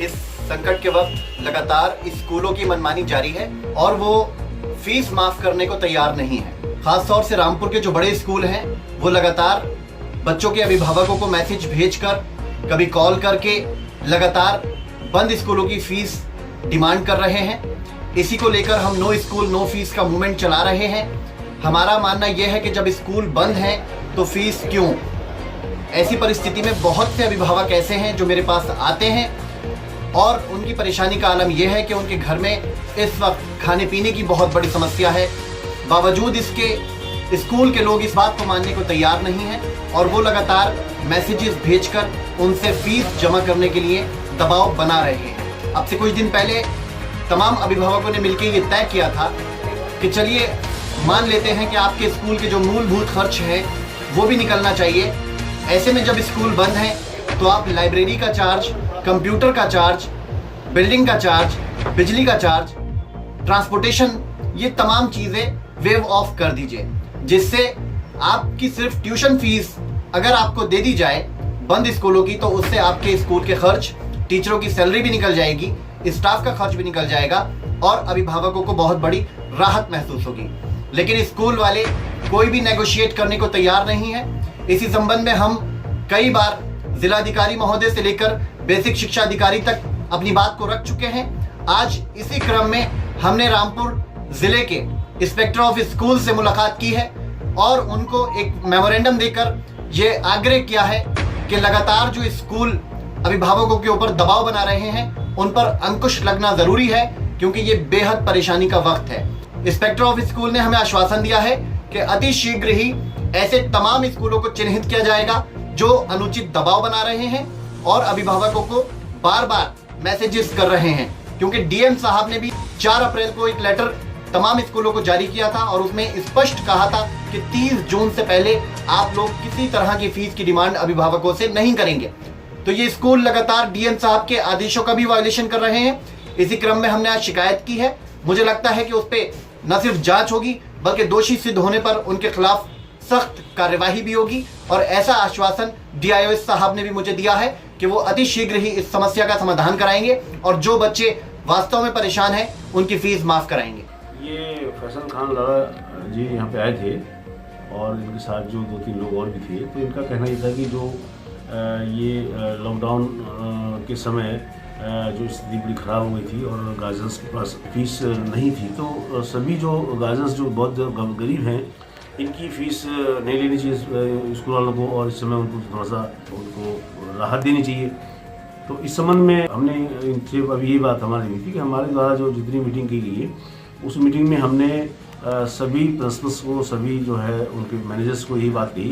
इस संकट के वक्त लगातार स्कूलों की मनमानी जारी है और वो फीस माफ करने को तैयार नहीं है। खासतौर से रामपुर के जो बड़े स्कूल हैं वो लगातार बच्चों के अभिभावकों को मैसेज भेजकर, कभी कॉल करके लगातार बंद स्कूलों की फीस डिमांड कर रहे हैं। इसी को लेकर हम नो स्कूल नो फीस का मूवमेंट चला रहे हैं। हमारा मानना यह है कि जब स्कूल बंद है तो फीस क्यों। ऐसी परिस्थिति में बहुत से अभिभावक ऐसे हैं जो मेरे पास आते हैं और उनकी परेशानी का आलम यह है कि उनके घर में इस वक्त खाने पीने की बहुत बड़ी समस्या है। बावजूद इसके स्कूल के लोग इस बात को मानने को तैयार नहीं हैं और वो लगातार मैसेजेस भेजकर उनसे फीस जमा करने के लिए दबाव बना रहे हैं। अब से कुछ दिन पहले तमाम अभिभावकों ने मिलकर ये तय किया था कि चलिए मान लेते हैं कि आपके स्कूल के जो मूलभूत खर्च हैं वो भी निकलना चाहिए। ऐसे में जब स्कूल बंद है तो आप लाइब्रेरी का चार्ज, कंप्यूटर का चार्ज, बिल्डिंग का चार्ज, बिजली का चार्ज, ट्रांसपोर्टेशन, ये तमाम चीज़ें वेव ऑफ कर दीजिए, जिससे आपकी सिर्फ ट्यूशन फीस अगर आपको दे दी जाए बंद स्कूलों की तो उससे आपके स्कूल के खर्च, टीचरों की सैलरी भी निकल जाएगी, स्टाफ का खर्च भी निकल जाएगा और अभिभावकों को बहुत बड़ी राहत महसूस होगी। लेकिन स्कूल वाले कोई भी नेगोशिएट करने को तैयार नहीं है। इसी संबंध में हम कई बार जिलाधिकारी महोदय से लेकर बेसिक शिक्षा अधिकारी तक अपनी बात को रख चुके हैं। आज इसी क्रम में हमने रामपुर जिले के इंस्पेक्टर ऑफ स्कूल से मुलाकात की है और उनको एक मेमोरेंडम देकर ये आग्रह किया है कि लगातार जो स्कूल अभिभावकों के ऊपर दबाव बना रहे हैं उन पर अंकुश लगना जरूरी है, क्योंकि ये बेहद परेशानी का वक्त है। इंस्पेक्टर ऑफ स्कूल ने हमें आश्वासन दिया है कि अति शीघ्र ही ऐसे तमाम स्कूलों को चिन्हित किया जाएगा जो अनुचित दबाव बना रहे हैं और अभिभावकों को बार बार मैसेजेस कर रहे हैं, क्योंकि डीएम साहब ने भी 4 अप्रैल को एक लेटर तमाम स्कूलों को जारी किया था और उसमें स्पष्ट कहा था कि 30 जून से पहले आप लोग किसी तरह की फीस की डिमांड अभिभावकों से नहीं करेंगे। तो ये स्कूल लगातार डीएम साहब के आदेशों का भी वायलेशन कर रहे हैं। इसी क्रम में हमने आज शिकायत की है। मुझे लगता है कि उस पर न सिर्फ जांच होगी बल्कि दोषी सिद्ध होने पर उनके खिलाफ सख्त कार्यवाही भी होगी और ऐसा आश्वासन डीआईओएस साहब ने भी मुझे दिया है कि वो अति शीघ्र ही इस समस्या का समाधान कराएंगे और जो बच्चे वास्तव में परेशान हैं उनकी फीस माफ कराएंगे। ये फैसल खान लाला जी यहाँ पे आए थे और इनके साथ जो 2-3 लोग और भी थे, तो इनका कहना ये था कि जो ये लॉकडाउन के समय जो स्थिति बड़ी ख़राब हो गई थी और गार्जियंस के पास फीस नहीं थी, तो सभी जो गार्जियंस जो बहुत गरीब हैं इनकी फ़ीस नहीं लेनी चाहिए स्कूल वालों को और इस समय उनको थोड़ा सा उनको राहत देनी चाहिए। तो इस संबंध में हमने इनसे अभी ये बात हमारी हुई थी कि हमारे द्वारा जो जितनी मीटिंग की गई है उस मीटिंग में हमने सभी प्रिंसिपल्स को, सभी जो है उनके मैनेजर्स को यही बात कही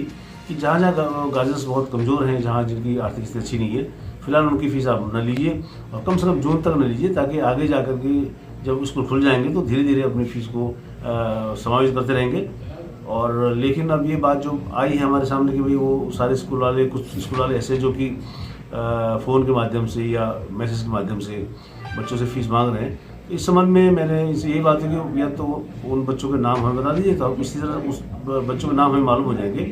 कि जहाँ जहाँ गार्जियंस बहुत कमज़ोर हैं, जहाँ जिनकी आर्थिक स्थिति अच्छी नहीं है, फिलहाल उनकी फ़ीस आप न लीजिए और कम से कम जून तक न लीजिए, ताकि आगे जा कर के जब स्कूल खुल जाएंगे तो धीरे धीरे अपनी फ़ीस को समायोजित करते रहेंगे। और लेकिन अब ये बात जो आई है हमारे सामने कि भाई वो सारे स्कूल वाले, कुछ स्कूल वाले ऐसे जो कि फ़ोन के माध्यम से या मैसेज के माध्यम से बच्चों से फ़ीस मांग रहे हैं। इस संबंध में मैंने इनसे यही बात है कि या तो उन बच्चों के नाम हमें बता दीजिए, तो इसी तरह उस बच्चों के नाम हमें मालूम हो जाएंगे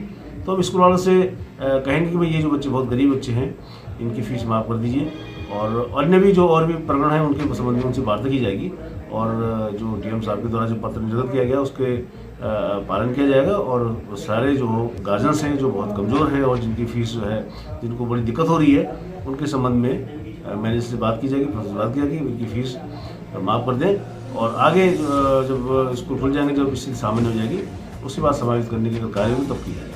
तो हम स्कूल वालों से कहेंगे कि भाई ये जो बच्चे बहुत गरीब बच्चे हैं इनकी फ़ीस माफ़ कर दीजिए। और अन्य भी जो और भी प्रकरण हैं उनके संबंध में उनसे वार्ता की जाएगी और जो डीएम साहब के द्वारा जो पत्र निर्गत किया गया उसके पालन किया जाएगा और सारे जो गार्जियंस हैं जो बहुत कमज़ोर हैं और जिनकी फ़ीस जो है, जिनको बड़ी दिक्कत हो रही है, उनके संबंध में मैंने इससे बात की जाएगी, प्रोफेसर बात किया कि उनकी फ़ीस माफ़ कर दें और आगे जब स्कूल खुल जाएंगे, जब स्थिति सामान्य हो जाएगी उसके बाद समावेश करने की कार्य भी तब की जाएगी।